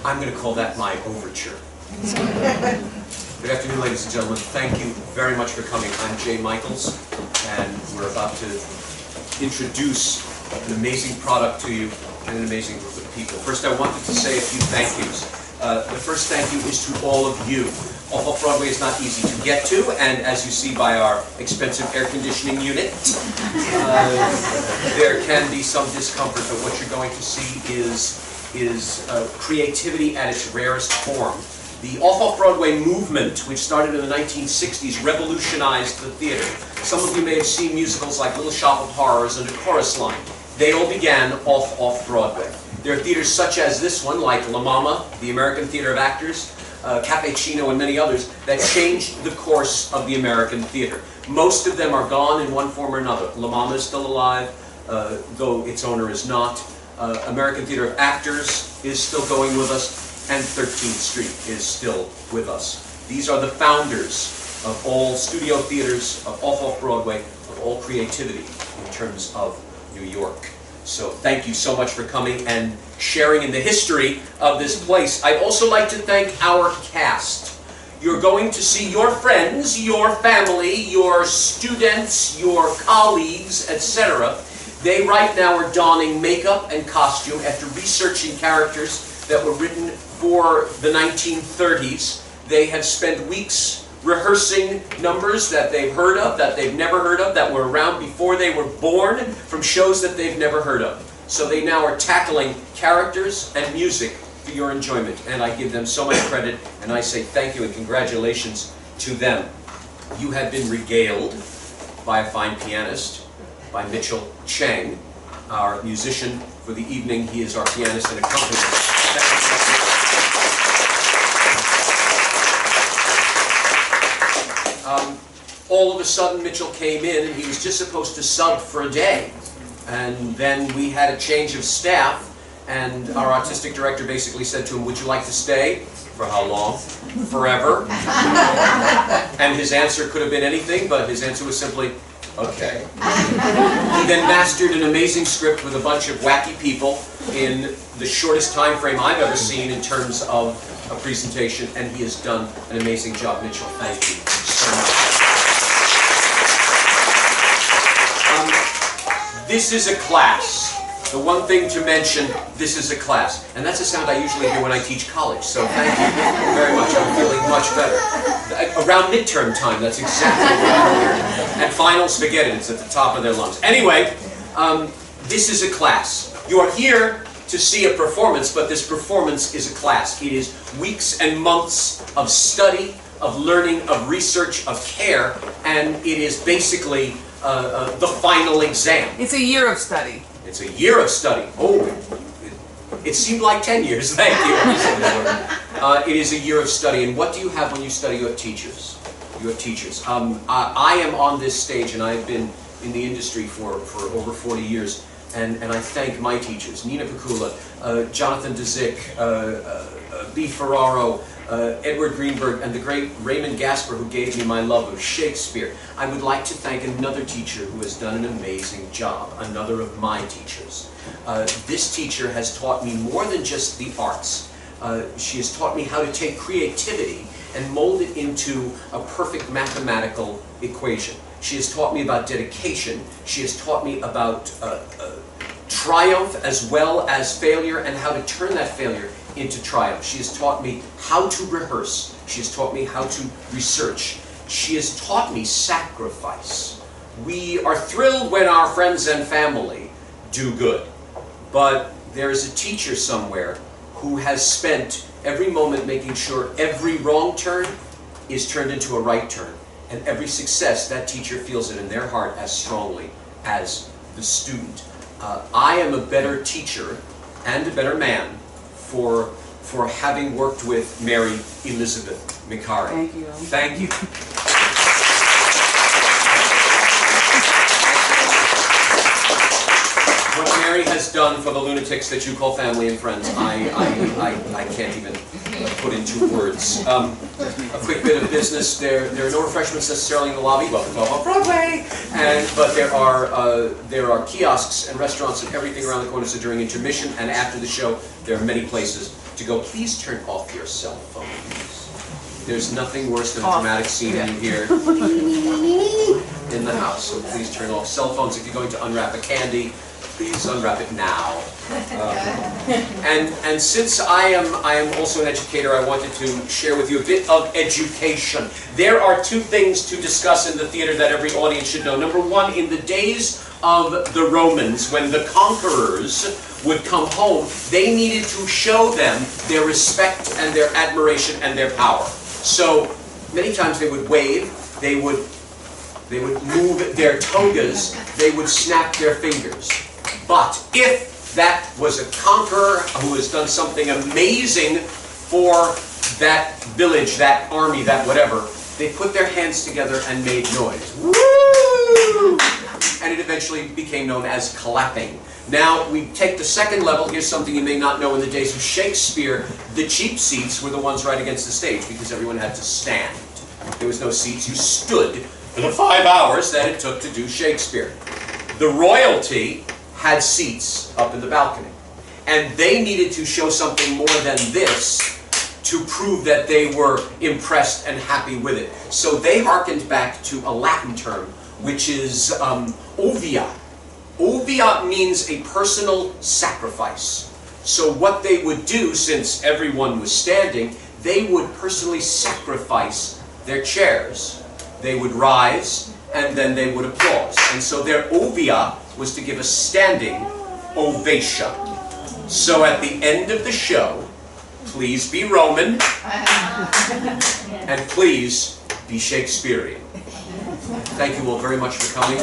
I'm going to call that my overture. Good afternoon, ladies and gentlemen. Thank you very much for coming. I'm Jay Michaels, and we're about to introduce an amazing product to you and an amazing group of people. First, I wanted to say a few thank yous. The first thank you is to all of you. Off-Broadway is not easy to get to, and as you see by our expensive air conditioning unit, there can be some discomfort, but what you're going to see is creativity at its rarest form. The Off-Broadway movement, which started in the 1960s, revolutionized the theater. Some of you may have seen musicals like Little Shop of Horrors and A Chorus Line. They all began off-Broadway. There are theaters such as this one, like La Mama, the American Theater of Actors, Cafe Chino, and many others, that changed the course of the American theater. Most of them are gone in one form or another. La Mama is still alive, though its owner is not. American Theater of Actors is still going with us, and 13th Street is still with us. These are the founders of all studio theaters, of off-Broadway, of all creativity in terms of New York. So thank you so much for coming and sharing in the history of this place. I'd also like to thank our cast. You're going to see your friends, your family, your students, your colleagues, etc. They right now are donning makeup and costume after researching characters that were written for the 1930s. They have spent weeks rehearsing numbers that they've heard of, that they've never heard of, that were around before they were born, from shows that they've never heard of. So they now are tackling characters and music for your enjoyment, and I give them so much credit, and I say thank you and congratulations to them. You have been regaled by a fine pianist, by Mitchell Chang, our musician for the evening. He is our pianist and accompanist. All of a sudden, Mitchell came in, and he was just supposed to sub for a day. And then we had a change of staff, and our artistic director basically said to him, "Would you like to stay?" For how long? Forever. And his answer could have been anything, but his answer was simply, "Okay." He then mastered an amazing script with a bunch of wacky people in the shortest time frame I've ever seen in terms of a presentation, and he has done an amazing job. Mitchell, thank you so much. This is a class. The one thing to mention, this is a class. And that's a sound I usually hear when I teach college, so thank you very much. I'm feeling much better. Around midterm time, that's exactly what I'm hearing. And finals, forget it, it's at the top of their lungs. Anyway, this is a class. You are here to see a performance, but this performance is a class. It is weeks and months of study, of learning, of research, of care, and it is basically the final exam. It's a year of study. It's a year of study. Oh, it seemed like 10 years. Thank you. It is a year of study. And what do you have when you study? You have teachers. You have teachers. I am on this stage, and I've been in the industry for over 40 years. And I thank my teachers, Nina Picula, Jonathan DeZick, B. Ferraro, Edward Greenberg, and the great Raymond Gasper, who gave me my love of Shakespeare. I would like to thank another teacher who has done an amazing job, another of my teachers. This teacher has taught me more than just the arts. She has taught me how to take creativity and mold it into a perfect mathematical equation. She has taught me about dedication. She has taught me about triumph as well as failure, and how to turn that failure into triumph. She has taught me how to rehearse. She has taught me how to research. She has taught me sacrifice. We are thrilled when our friends and family do good, but there is a teacher somewhere who has spent every moment making sure every wrong turn is turned into a right turn, and every success, that teacher feels it in their heart as strongly as the student. I am a better teacher and a better man for having worked with Mary Elizabeth Mikari. Thank you. Thank you. What Mary has done for the lunatics that you call family and friends, I can't even put into words. A quick bit of business. There are no refreshments necessarily in the lobby. Welcome to Off-Broadway. But there are kiosks and restaurants and everything around the corner. So during intermission and after the show, there are many places to go, please turn off your cell phones. There's nothing worse than a dramatic scene you hear in the house, so please turn off cell phones. If you're going to unwrap a candy, please unwrap it now. And since I am also an educator, I wanted to share with you a bit of education. There are two things to discuss in the theater that every audience should know. Number one, in the days of the Romans, when the conquerors would come home, they needed to show them their respect and their admiration and their power. So many times they would wave, they would move their togas, they would snap their fingers. But if that was a conqueror who has done something amazing for that village, that army, that whatever, they put their hands together and made noise. Woo! And it eventually became known as clapping. Now, we take the second level. Here's something you may not know. In the days of Shakespeare, the cheap seats were the ones right against the stage because everyone had to stand. There was no seats. You stood for the 5 hours that it took to do Shakespeare. The royalty had seats up in the balcony. And they needed to show something more than this to prove that they were impressed and happy with it. So they hearkened back to a Latin term, which is ovia. Ovia means a personal sacrifice. So what they would do, since everyone was standing, they would personally sacrifice their chairs. They would rise, and then they would applause. And so their ovia was to give a standing ovation. So at the end of the show, please be Roman, and please be Shakespearean. Thank you all very much for coming.